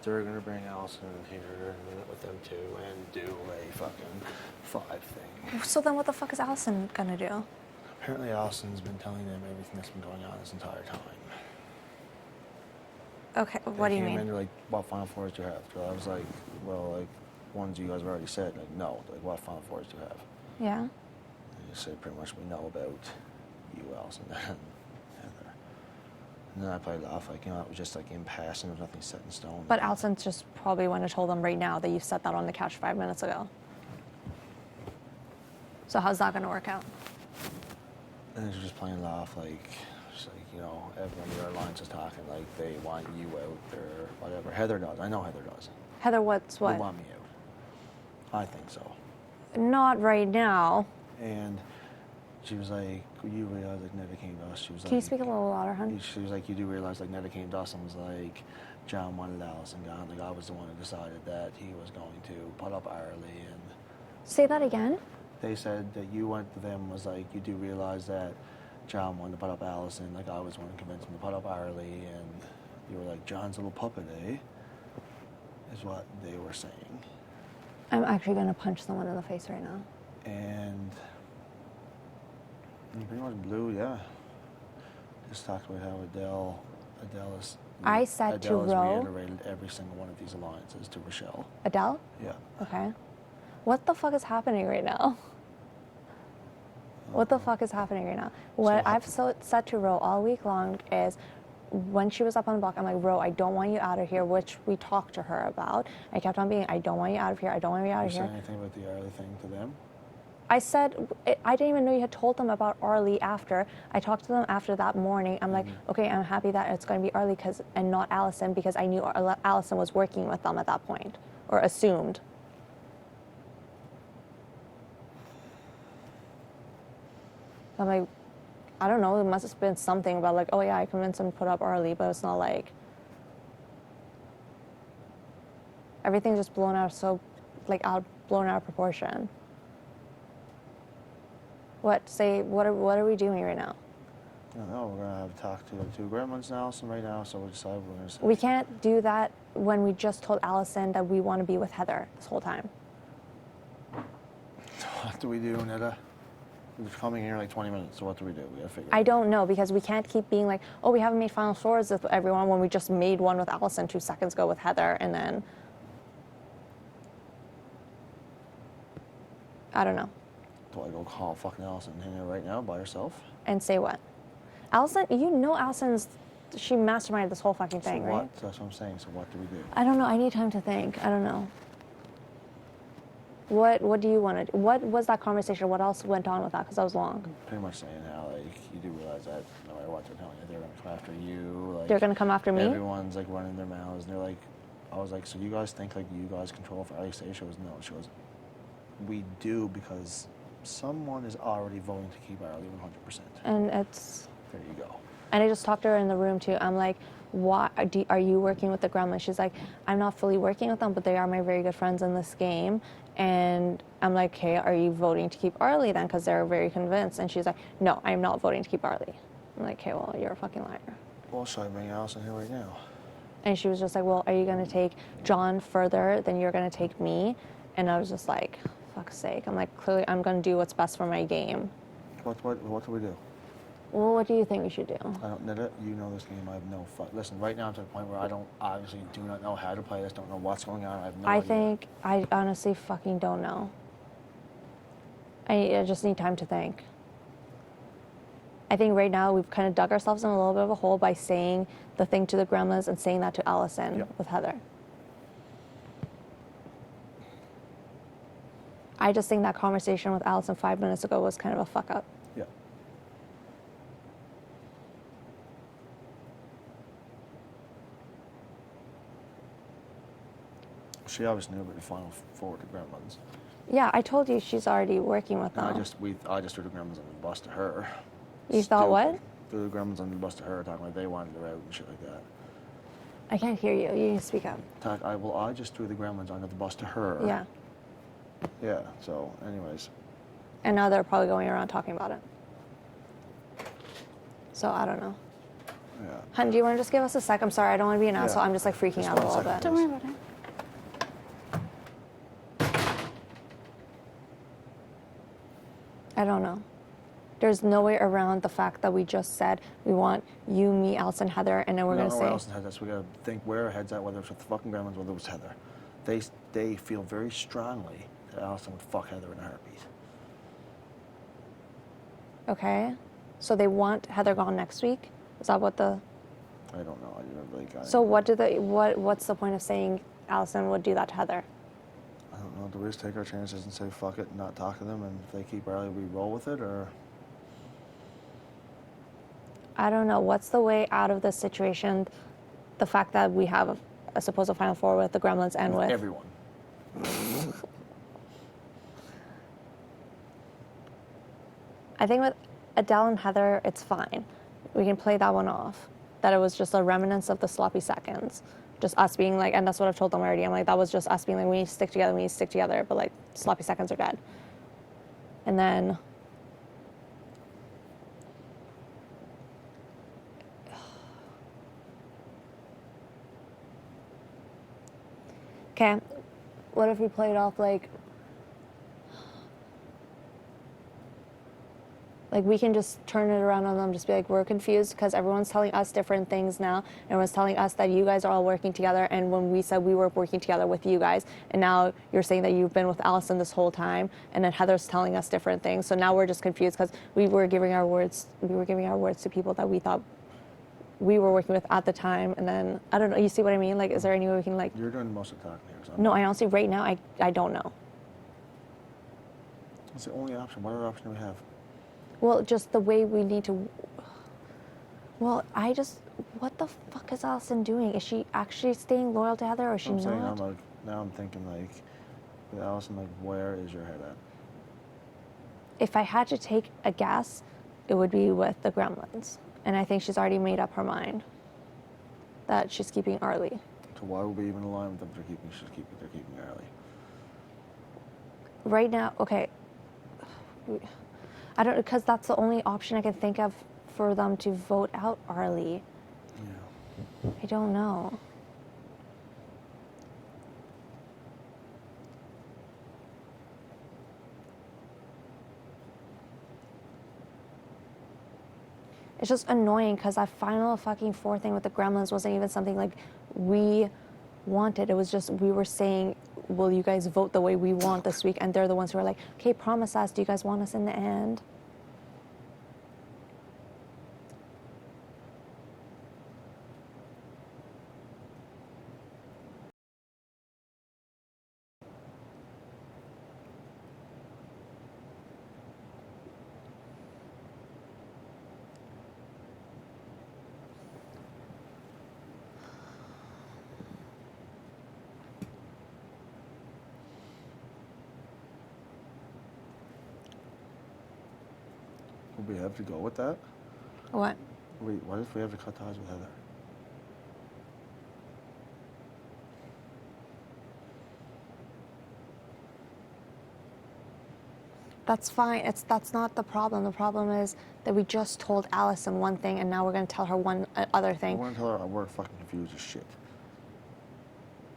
they're gonna bring Allison here and meet with them too and do a fucking 5 thing. So then what the fuck is Allison gonna do? Apparently Allison's been telling them everything that's been going on this entire time. Okay, what do you mean? And they're like, what Final Fours do you have? So I was like, well, like, ones you guys have already said. Like, no. Like, what Final Fours do you have? Yeah. And you said pretty much we know about you, Allison, and Heather. And then I played it off like, it was just like in passing. There was nothing set in stone. But Allison just probably went and told them right now that you said that on the couch 5 minutes ago. So how's that going to work out? And they're just playing it off like, everyone in their alliance is talking like they want you out or whatever. Heather does. I know Heather does. Heather, what's what? They want me out. I think so. Not right now. And she was like, you realize like Neda came to us. She was Can you speak a little louder, hon? She was like, you do realize like Neda came to us and was like, John wanted Allison gone. Like I was the one who decided that he was going to put up Arlie. And say that again. They said that you went to them was like, you do realize that John wanted to put up Allison. Like I was one to convince him to put up Arlie. And you were like, John's little puppet, eh? Is what they were saying. I'm actually going to punch someone in the face right now. And pretty much Blue, yeah. Just talked about how Adele is... I said to Ro... Adele has reiterated every single one of these alliances to Rochelle. Adele? Yeah. Okay. What the fuck is happening right now? What the fuck is happening right now? What I've said to Ro all week long is, when she was up on the block, I'm like, Ro, I don't want you out of here, which we talked to her about. I kept on being, I don't want you out of here, I don't want you out of here. Did you say anything about the Arlie thing to them? I said, I didn't even know you had told them about Arlie after. I talked to them after that morning. I'm like, okay, I'm happy that it's going to be Arlie and not Allison, because I knew Allison was working with them at that point, or assumed. I'm like, I don't know, it must have been something about like, oh yeah, I convinced him to put up Arlie, but it's not like, everything's just blown out blown out of proportion. What are we doing right now? I don't know, we're gonna have to talk to the 2 gremlins now, so right now, so we'll decide what we're gonna say. We can't do that when we just told Allison that we want to be with Heather this whole time. What do we do, Neda? We're coming here in like 20 minutes, so what do we do? We gotta figure it out. I don't know, because we can't keep being like, oh, we haven't made final scores with everyone when we just made one with Allison 2 seconds ago with Heather, and then... I don't know. Do I go call fucking Allison in here right now by herself? And say what? Allison, you know she masterminded this whole fucking thing, so right? What? That's what I'm saying, so what do we do? I don't know, I need time to think, I don't know. What do you want to do? What was that conversation? What else went on with that? Because that was long. Pretty much saying how, like, you do realize that no matter what they're telling you, they're going to come after you. Like, they're going to come after me? Everyone's, like, running their mouths, and they're like, I was like, so you guys think, like, you guys control for Alice? She goes, no. She goes, we do, because someone is already voting to keep Arlie 100%. And it's... There you go. And I just talked to her in the room, too. I'm like, why are you working with the gremlins? She's like, I'm not fully working with them, but they are my very good friends in this game. And I'm like, okay, are you voting to keep Arlie then? Because they're very convinced. And she's like, no, I'm not voting to keep Arlie. I'm like, okay, well, you're a fucking liar. Well, should I bring Allison here right now? And she was just like, well, are you going to take John further than you're going to take me? And I was just like, fuck's sake. I'm like, clearly I'm going to do what's best for my game. What do we do? Well, what do you think we should do? I don't, Neda, you know this game. I have no fuck. Listen, right now I'm to the point where I obviously do not know how to play this, don't know what's going on. I have no idea. I honestly fucking don't know. I just need time to think. I think right now we've kind of dug ourselves in a little bit of a hole by saying the thing to the gremlins and saying that to Allison with Heather. I just think that conversation with Allison 5 minutes ago was kind of a fuck up. Yeah. She obviously knew about the final four to gremlins. Yeah, I told you she's already working with them. I just threw the gremlins on the bus to her. You thought what? Threw the gremlins on the bus to her, talking like they wanted her out and shit like that. I can't hear you. You need to speak up. I just threw the gremlins onto the bus to her. Yeah. Yeah, so anyways. And now they're probably going around talking about it. So I don't know. Yeah. Hun, do you want to just give us a sec? I'm sorry, I don't want to be an asshole. I'm just like freaking Just out a 1 little second, bit. Don't worry about it. I don't know. There's no way around the fact that we just said we want you, me, Allison, Heather, and then we're going to say... Allison had this. We got to think where our head's at, whether it's with the fucking gremlins, whether it was Heather. They feel very strongly that Allison would fuck Heather in a heartbeat. Okay. So they want Heather gone next week? Is that what the... I don't know. I didn't really got So it. what's the point of saying Allison would do that to Heather? I don't know. Do we just take our chances and say fuck it and not talk to them, and if they keep Riley, we roll with it, or... I don't know. What's the way out of this situation? The fact that we have a supposed Final Four with the Gremlins and with... everyone. I think with Adele and Heather, it's fine. We can play that one off. That it was just a remnants of the sloppy seconds. Just us being like, and that's what I've told them already. I'm like, that was just us being like, we need to stick together, we need to stick together. But like, sloppy seconds are dead. And then... Okay, what if we played off like we can just turn it around on them, just be like, we're confused because everyone's telling us different things now. Everyone's telling us that you guys are all working together, and when we said we were working together with you guys, and now you're saying that you've been with Allison this whole time, and then Heather's telling us different things. So now we're just confused because we were giving our words to people that we thought we were working with at the time, and then I don't know. You see what I mean? Like, is there any way we can like? You're doing most of the talking here. So No, I honestly right now I don't know. It's the only option. What other option do we have? Well, just the way we need to. Well, what the fuck is Allison doing? Is she actually staying loyal to Heather, or is she not? I'm like, now I'm thinking like, with Allison, like, where is your head at? If I had to take a guess, it would be with the Gremlins, and I think she's already made up her mind that she's keeping Arlie. So why would we even align with them? They're keeping Arlie. Right now, okay. I don't, because that's the only option I can think of for them to vote out Arlie. Yeah. I don't know. It's just annoying because that final fucking four thing with the Gremlins wasn't even something like we wanted. It was just we were saying, will you guys vote the way we want this week? And they're the ones who are like, okay, promise us, do you guys want us in the end? Would we have to go with that? What? Wait, what if we have to cut ties with Heather? That's fine. That's not the problem. The problem is that we just told Allison one thing, and now we're going to tell her one other thing. We're going to tell her we're fucking confused as shit.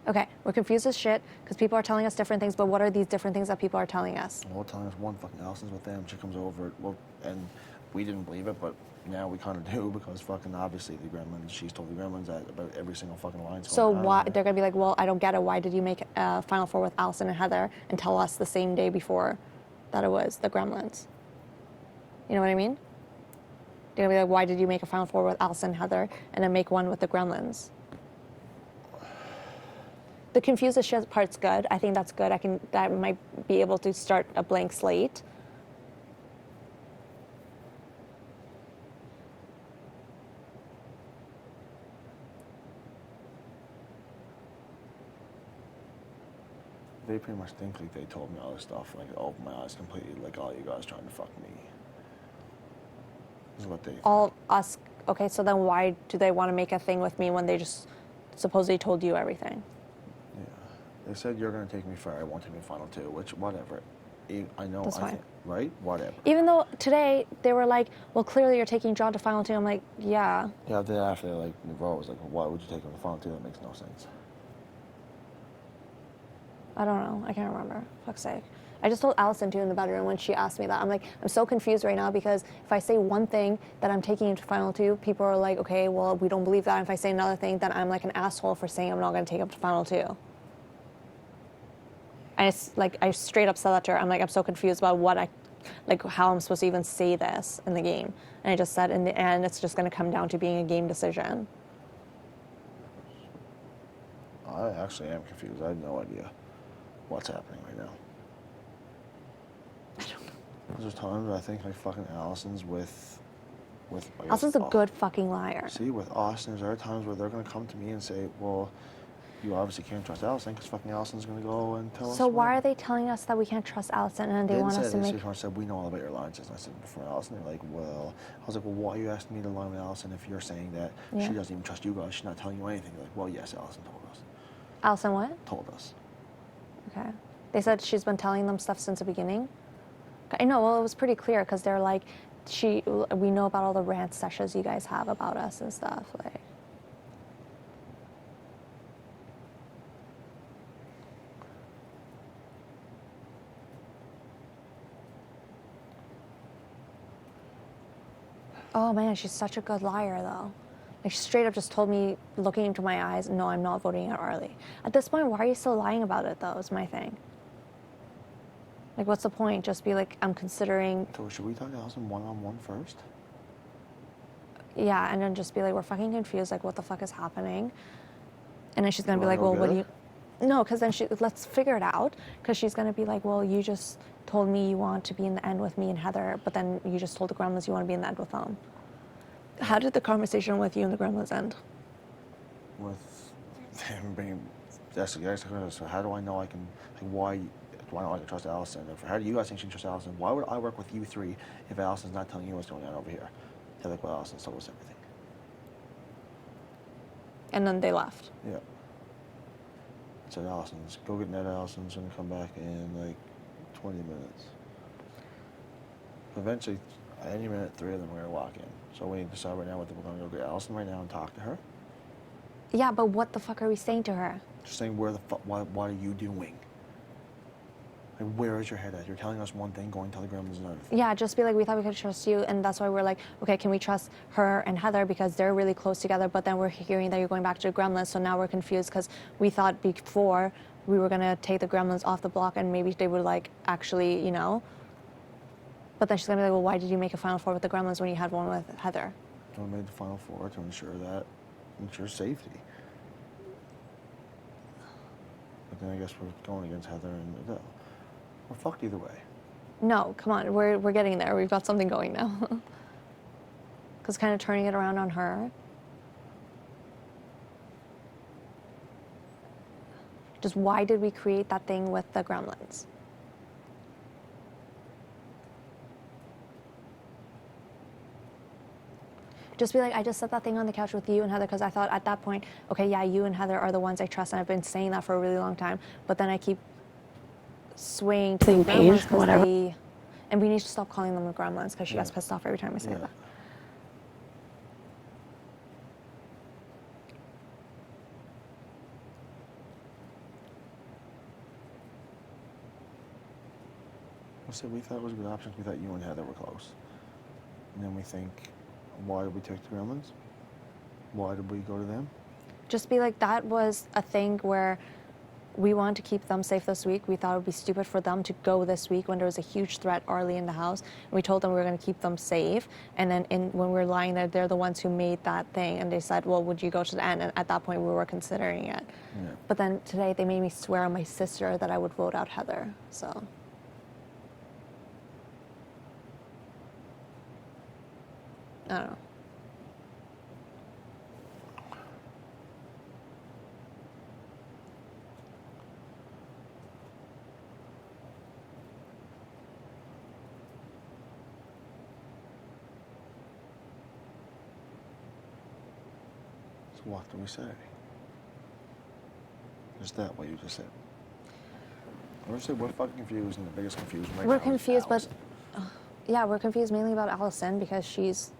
Okay, we're confused as shit because people are telling us different things, but what are these different things that people are telling us? Well, they're telling us one fucking Allison's with them. She comes over, well, and we didn't believe it, but now we kind of do because fucking obviously the Gremlins, she's told the Gremlins that about every single fucking line. So why they're going to be like, well, I don't get it. Why did you make a Final Four with Allison and Heather and tell us the same day before that it was the Gremlins? You know what I mean? They're going to be like, why did you make a Final Four with Allison and Heather and then make one with the Gremlins? The confused as shit part's good. I think that's good. That might be able to start a blank slate. They pretty much think like they told me all this stuff, like it opened my eyes completely, like all you guys trying to fuck me. This is what they think. All us. Okay, so then why do they want to make a thing with me when they just supposedly told you everything? Yeah. They said you're going to take me far, I won't take me final two, which, whatever. I know. That's fine. Right? Whatever. Even though today they were like, well, clearly you're taking John to final 2. I'm like, yeah. Yeah, then after, like, Navarro was like, well, why would you take him to final 2? That makes no sense. I don't know. I can't remember. Fuck's sake. I just told Allison too in the bedroom when she asked me that. I'm like, I'm so confused right now because if I say one thing that I'm taking him to final 2, people are like, okay, well, we don't believe that. And if I say another thing, then I'm like an asshole for saying I'm not going to take him to final 2. And it's like, I straight up said that to her. I'm like, I'm so confused about how I'm supposed to even say this in the game. And I just said, in the end, it's just going to come down to being a game decision. I actually am confused. I have no idea what's happening right now. I don't know. There's times I think like fucking Allison's with Allison's a good fucking liar. See, with Austin, there are times where they're going to come to me and say, well, you obviously can't trust Allison because fucking Allison's going to go and tell us. So why are they telling us that we can't trust Allison and they want us to make... They said, we know all about your alliances. And I said, from Allison, they're like, well... I was like, well, why are you asking me to align with Allison if you're saying that she doesn't even trust you guys? She's not telling you anything. They're like, well, yes, Allison told us. Allison what? Told us. Okay. They said she's been telling them stuff since the beginning? I know, well, it was pretty clear because they're like, we know about all the rant sessions you guys have about us and stuff, like... Oh man, she's such a good liar though. Like she straight up just told me, looking into my eyes, no, I'm not voting out Arlie. At this point, why are you still lying about it though, is my thing. Like what's the point? Just be like, I'm considering... So should we talk to Allison one-on-one first? Yeah, and then just be like, we're fucking confused, like what the fuck is happening? And then she's gonna be like, well, what do you... No, because then let's figure it out. Because she's gonna be like, well, you just told me you want to be in the end with me and Heather, but then you just told the Gremlins you want to be in the end with them. How did the conversation with you and the Gremlins end? With them being... That's the question. So how do I know I can... Like, why do I know I can trust Allison? How do you guys think she can trust Allison? Why would I work with you three if Allison's not telling you what's going on over here? They're like, well, Allison told us everything. And then they left. Yeah. I said, Allison's, go get Neda. Allison's going to come back in like 20 minutes. Eventually, any minute, 3 of them are going to walk in. So we need to decide right now whether we're going to go get Allison right now and talk to her. Yeah, but what the fuck are we saying to her? Just saying, where the fuck, what are you doing? Like, where is your head at? You're telling us one thing, going to tell the Gremlins another thing. Yeah, just be like, we thought we could trust you, and that's why we're like, okay, can we trust her and Heather because they're really close together, but then we're hearing that you're going back to the Gremlins, so now we're confused because we thought before we were going to take the Gremlins off the block and maybe they would like actually, you know. But then she's going to be like, well, why did you make a Final Four with the Gremlins when you had one with Heather? We made the Final Four to ensure safety. But then I guess we're going against Heather and Neda. We're fucked either way. No, come on, we're getting there. We've got something going now. Because kind of turning it around on her. Just why did we create that thing with the Gremlins? Just be like, I just set that thing on the couch with you and Heather because I thought at that point, okay, yeah, you and Heather are the ones I trust, and I've been saying that for a really long time. But then I keep swaying to the Gremlins because and we need to stop calling them the Gremlins because she gets pissed off every time I say that. So we thought it was a good option. We thought you and Heather were close. And then we think, why did we take the Gremlins? Why did we go to them? Just be like, that was a thing where we wanted to keep them safe this week. We thought it would be stupid for them to go this week when there was a huge threat Arlie in the house. And we told them we were going to keep them safe. And then when we were lying there, they're the ones who made that thing. And they said, well, would you go to the end? And at that point, we were considering it. Yeah. But then today, they made me swear on my sister that I would vote out Heather. So... I don't know. So what do we say? Is that what you just said? I would say we're fucking confused, and the biggest confusion right We're now confused, is but Allison. yeah, we're confused mainly about Allison because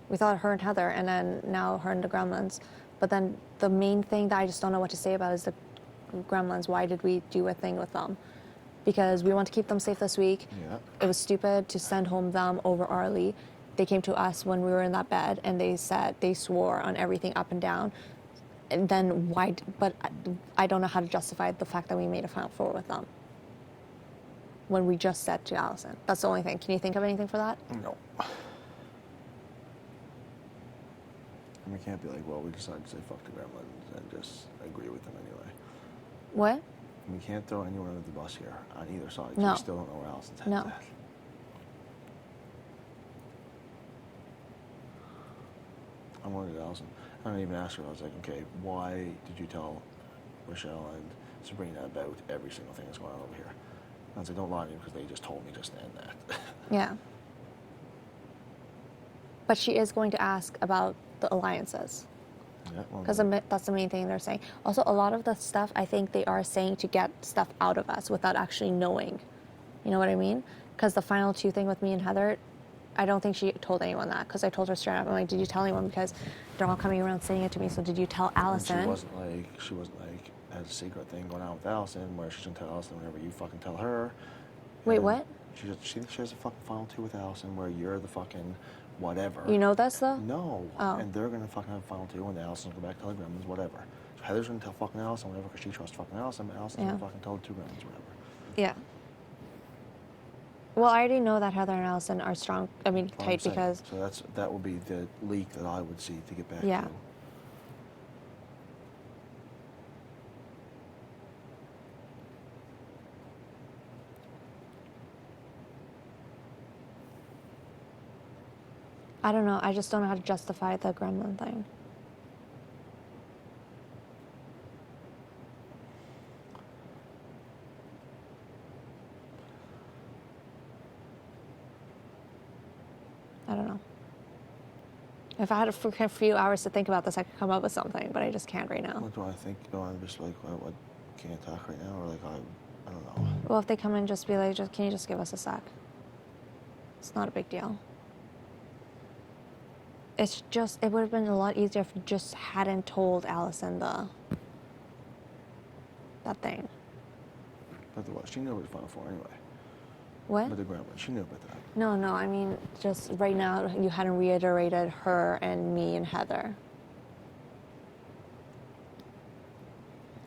we thought her and Heather, and then now her and the Gremlins. But then the main thing that I just don't know what to say about is the Gremlins. Why did we do a thing with them? Because we want to keep them safe this week. Yeah. It was stupid to send home them over Arlie. They came to us when we were in that bed, and they swore on everything up and down. And then why? But I don't know how to justify the fact that we made a Final Four with them when we just said to Allison. That's the only thing. Can you think of anything for that? No. And we can't be like, well, we decided to say fuck the Gremlins and just agree with them anyway. What? We can't throw anyone under the bus here on either side. No. We still don't know where Allison's head's No. at. I wanted Allison. I didn't even ask her. I was like, okay, why did you tell Michelle and Sabrina about every single thing that's going on over here? And I was like, don't lie to me because they just told me just then that. Yeah. But she is going to ask about the alliances. Yeah, well, Because that's the main thing they're saying. Also, a lot of the stuff I think they are saying to get stuff out of us without actually knowing. You know what I mean? Because the final two thing with me and Heather, I don't think she told anyone that. Because I told her straight up, I'm like, did you tell anyone? Because they're all coming around saying it to me. So did you tell Allison? And she wasn't like had a secret thing going on with Allison where she shouldn't tell Allison whenever you fucking tell her. Wait, And what? She has a fucking final two with Allison where you're the fucking whatever. You know this though? No. Oh. And they're gonna fucking have a final two and Allison's gonna go back to tell the Gremlins, whatever. So Heather's gonna tell fucking Allison whatever because she trusts fucking Allison, but Allison's gonna fucking tell the two Gremlins whatever. Yeah. Well, I already know that Heather and Allison are strong. I mean, That's what I'm tight saying. because. So that would be the leak that I would see to get back Yeah. to. I don't know. I just don't know how to justify the Gremlin thing. I don't know. If I had a few hours to think about this, I could come up with something, but I just can't right now. What do I think? Do I just like, what can't talk right now? Or like, I don't know. Well, if they come in, just be like, can you just give us a sec? It's not a big deal. It's just, it would have been a lot easier if you just hadn't told Allison that thing. But what? She knew it was Final Four anyway. What? But the Gremlins, she knew about that. No, I mean, just right now, you hadn't reiterated her and me and Heather.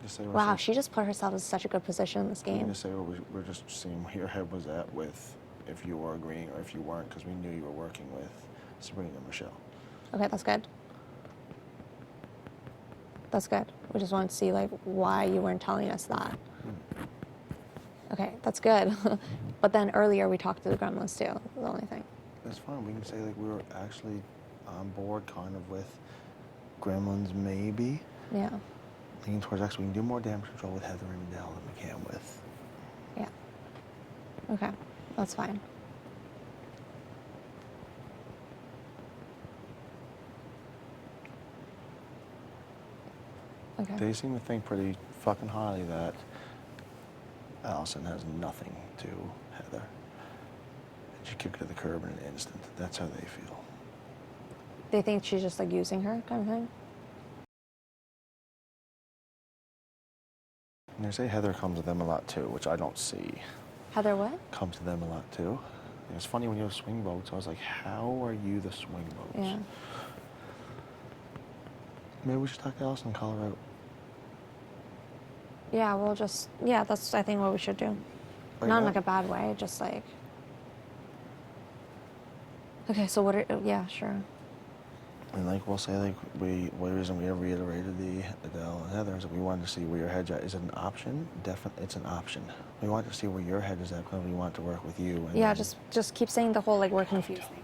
Just say Wow, she just put herself in such a good position in this You game. just say we're just seeing where your head was at with if you were agreeing or if you weren't, because we knew you were working with Sabrina and Michelle. Okay, that's good. That's good. We just wanted to see, like, why you weren't telling us that. Okay, that's good. But then earlier we talked to the Gremlins too, the only thing. That's fine. We can say like we were actually on board kind of with Gremlins maybe. Yeah. Leaning towards actually we can do more damage control with Heather and Neda than we can with. Yeah. Okay, that's fine. Okay. They seem to think pretty fucking highly that Allison has nothing to Heather. And she kicked her to the curb in an instant. That's how they feel. They think she's just like using her kind of thing? And they say Heather comes to them a lot too, which I don't see. Heather what? Comes to them a lot too. And it's funny when you have swing votes. I was like, how are you the swing votes? Yeah. Maybe we should talk to Allison and call her out. Yeah, we'll just, yeah, that's, I think, what we should do. Right Not in now? like a bad way, just like. Okay, so what are, yeah, sure. And like we'll say like one reason we have reiterated the Adele and Heather is that we wanted to see where your head's at. Is it an option? Definitely, it's an option. We want to see where your head is at because we want to work with you. And Yeah, just keep saying the whole like we're confused thing.